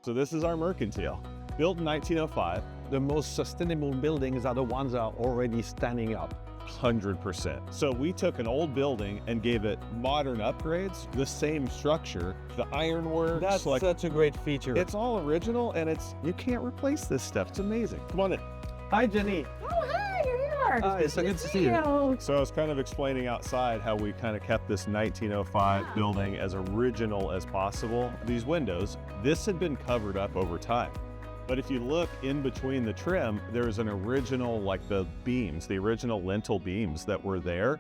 So this is our Mercantile, built in 1905. The most sustainable buildings are the ones that are already standing up. 100%. So we took an old building and gave it modern upgrades, the same structure, the ironwork. That's like, such a great feature. it's all original, and you can't replace this stuff. It's amazing. Come on in. Hi, Jenny. Oh, hi, you're here. Hi, it's so good to see you. So I was kind of explaining outside how we kind of kept this 1905 building as original as possible. These windows, this had been covered up over time. But if you look in between the trim, there's an original, like the beams, the original lentil beams that were there.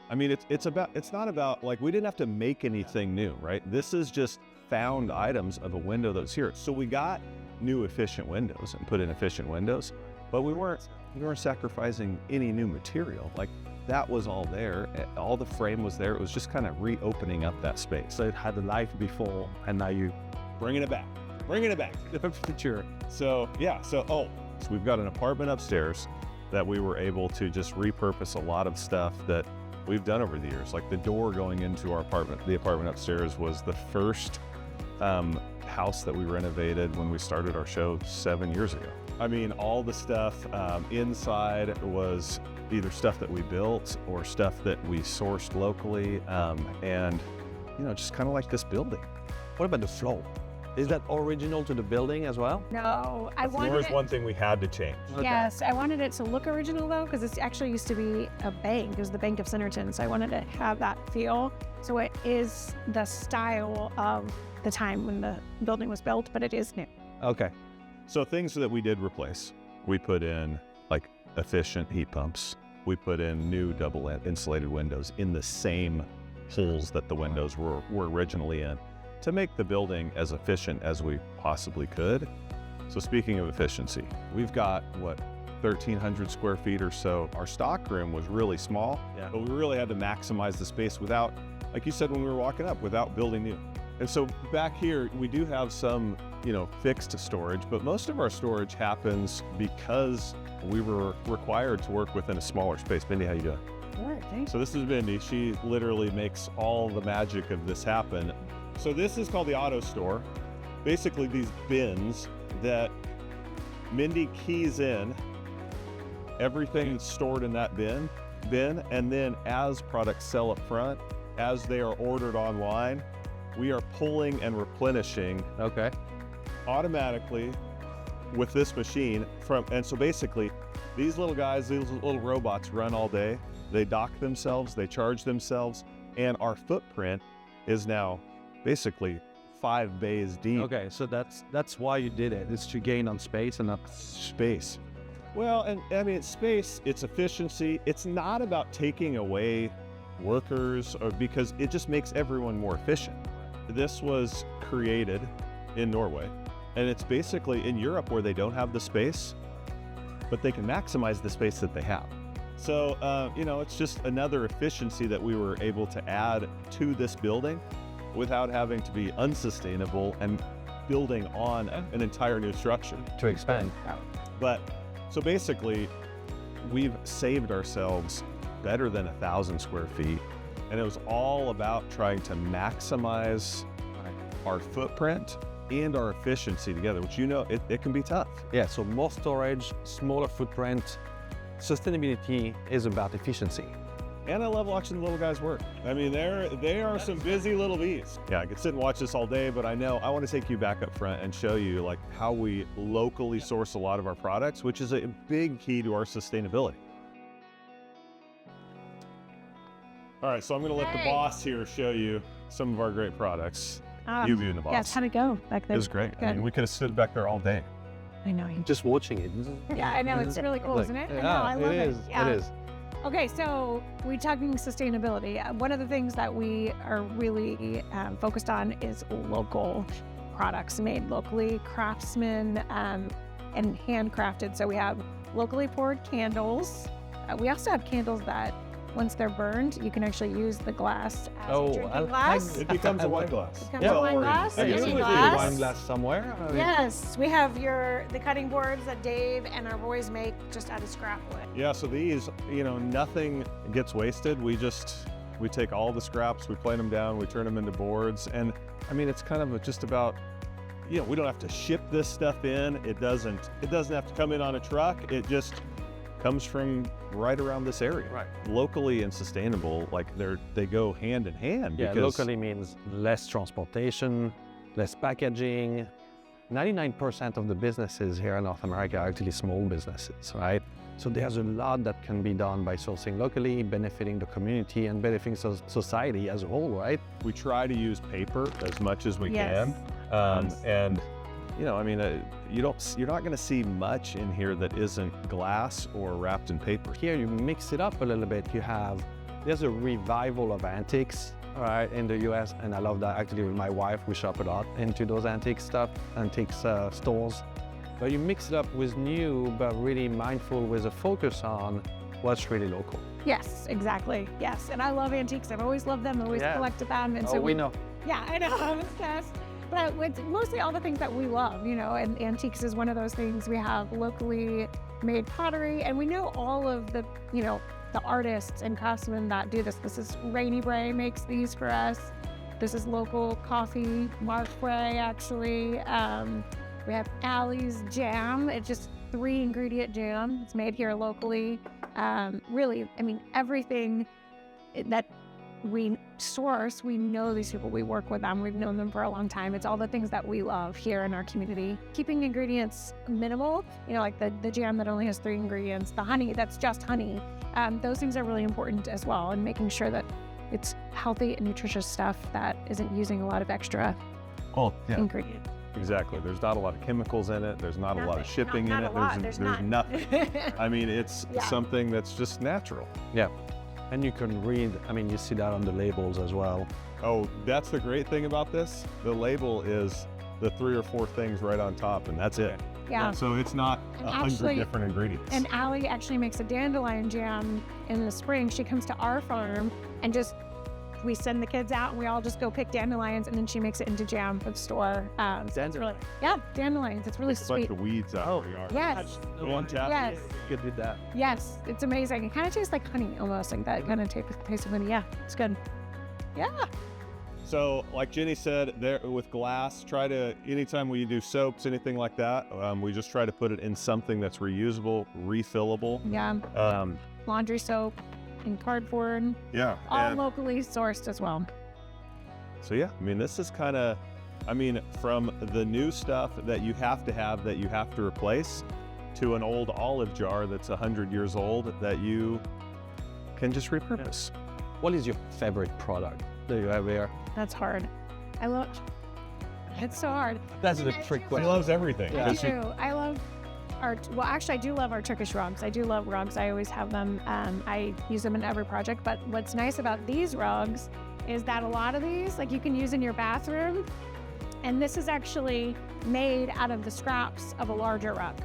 I mean, it's not about, like, we didn't have to make anything new, right? This is just found items of a window that's here. So we got new efficient windows and put in efficient windows, but we weren't sacrificing any new material. Like, that was all there. All the frame was there. It was just kind of reopening up that space. So it had a life before, and now you bringing it back. Bringing it back. future. So yeah, so we've got an apartment upstairs that we were able to just repurpose a lot of stuff that we've done over the years. Like the door going into our apartment, the apartment upstairs was the first house that we renovated when we started our show 7 years ago. I mean, all the stuff inside was either stuff that we built or stuff that we sourced locally, and just kind of like this building. What about the floor? Is that original to the building as well? No, I The wanted floor is it. one thing we had to change. Okay. Yes, I wanted it to look original though, because it actually used to be a bank. It was the Bank of Centerton, so I wanted to have that feel. So it is the style of the time when the building was built, but it is new. Okay. So things that we did replace, we put in like efficient heat pumps. We put in new double insulated windows in the same holes that the windows were originally in, to make the building as efficient as we possibly could. So speaking of efficiency, we've got, 1,300 square feet or so. Our stock room was really small, but we really had to maximize the space without, like you said when we were walking up, without building new. And so back here, we do have some, fixed storage, but most of our storage happens because we were required to work within a smaller space. Mindy, how you doing? Good, thanks. So this is Mindy. She literally makes all the magic of this happen. So this is called the auto store. Basically these bins that Mindy keys in, everything is stored in that bin, and then as products sell up front, as they are ordered online, we are pulling and replenishing automatically with this machine and so basically these little guys, these little robots run all day. They dock themselves, they charge themselves, and our footprint is now basically 5 bays deep. Okay, so that's why you did it. It's to gain on space and not Space. Well, and I mean, it's space, it's efficiency. It's not about taking away workers, or because it just makes everyone more efficient. This was created in Norway, and it's basically in Europe where they don't have the space, but they can maximize the space that they have. So, it's just another efficiency that we were able to add to this building without having to be unsustainable and building on an entire new structure. to expand. But so basically, we've saved ourselves better than 1,000 square feet, and it was all about trying to maximize our footprint and our efficiency together, which it can be tough. Yeah, so more storage, smaller footprint. Sustainability is about efficiency. And I love watching the little guys work. I mean, they are some busy little bees. Yeah, I could sit and watch this all day, but I want to take you back up front and show you like how we locally source a lot of our products, which is a big key to our sustainability. All right, so I'm going to let the boss here show you some of our great products. You being the boss. Yes, how'd it go back there? It was great. Good. I mean, we could have stood back there all day. I know. Just watching it. Yeah, I know. It's really cool, isn't it? I know. I love it. Yeah. It is. Okay, so we're talking sustainability. One of the things that we are really focused on is local products made locally, craftsmen, and handcrafted. So we have locally poured candles. We also have candles that, once they're burned, you can actually use the glass as a drinking glass. It becomes a wine glass. Becomes a wine glass, I a usually drinking do glass. wine glass somewhere. I mean, Yes, we have the cutting boards that Dave and our boys make just out of scrap wood. Yeah, so these, nothing gets wasted. We take all the scraps, we plane them down, we turn them into boards. And I mean, it's kind of just about we don't have to ship this stuff in. It doesn't have to come in on a truck. It just comes from right around this area. Right. Locally and sustainable, like they go hand in hand. Yeah, because locally means less transportation, less packaging. 99% of the businesses here in North America are actually small businesses, right? So there's a lot that can be done by sourcing locally, benefiting the community and benefiting society as a whole, right? we try to use paper as much as we Yes. can. And you're not going to see much in here that isn't glass or wrapped in paper. Here you mix it up a little bit. There's a revival of antiques, right, in the US, and I love that. Actually, with my wife, we shop a lot into those antiques stores. But you mix it up with new, but really mindful with a focus on what's really local. Yes, exactly. Yes, and I love antiques. I've always loved them. I've always collected them. And so we know. Yeah, I know. I'm obsessed. But it's mostly all the things that we love, and antiques is one of those things. We have locally made pottery, and we know all of the, the artists and craftsmen that do this. This is Rainy Bray makes these for us. This is local coffee, Marc Bray actually. We have Allie's jam. It's just 3-ingredient jam. It's made here locally. Really, everything that we source, we know these people, we work with them, we've known them for a long time. It's all the things that we love here in our community. Keeping ingredients minimal, like the jam that only has 3 ingredients, the honey that's just honey. Those things are really important as well, and making sure that it's healthy and nutritious stuff that isn't using a lot of extra ingredients. Exactly. There's not a lot of chemicals in it. There's not a lot of shipping in it. There's nothing. It's something that's just natural. Yeah. And you can read, you see that on the labels as well. Oh, that's the great thing about this. The label is the 3 or 4 things right on top, and that's it. Yeah. So it's not And 100 different ingredients. And Allie actually makes a dandelion jam in the spring. She comes to our farm and we send the kids out and we all just go pick dandelions, and then she makes it into jam for the store. So it's really, dandelions. It's really a sweet. bunch of weeds out where you are. Yes. One tap. Yes. You could do that. Yes. It's amazing. It kind of tastes like honey almost, like that kind of taste of honey. Yeah. It's good. Yeah. So like Jenny said, there with glass, anytime we do soaps, anything like that, we just try to put it in something that's reusable, refillable. Yeah. Laundry soap and cardboard. Yeah. All locally sourced as well. So yeah, this is kind of, from the new stuff that you have to replace, to an old olive jar that's 100 years old that you can just repurpose. What is your favorite product that you have here? That's hard. It's so hard. That's a trick He question. loves everything. I do. I love I do love our Turkish rugs. I do love rugs. I always have them. I use them in every project. But what's nice about these rugs is that a lot of these, you can use in your bathroom. And this is actually made out of the scraps of a larger rug.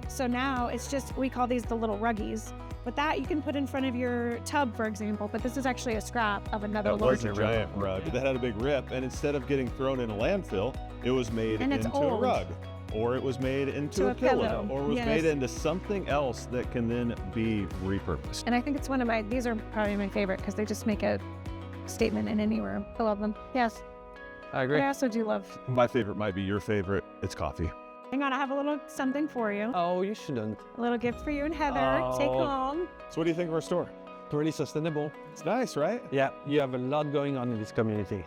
So now we call these the little ruggies. But that you can put in front of your tub, for example. But this is actually a scrap of another larger That was a giant rug that had a big rip. And instead of getting thrown in a landfill, it was made into a rug. Or it was made into a pillow, or it was made into something else that can then be repurposed. And I think it's these are probably my favorite because they just make a statement in any room. I love them. Yes. I agree. But I also do love. My favorite might be your favorite. It's coffee. Hang on, I have a little something for you. Oh, you shouldn't. A little gift for you and Heather. Take home. So what do you think of our store? Pretty sustainable. It's nice, right? Yeah, you have a lot going on in this community.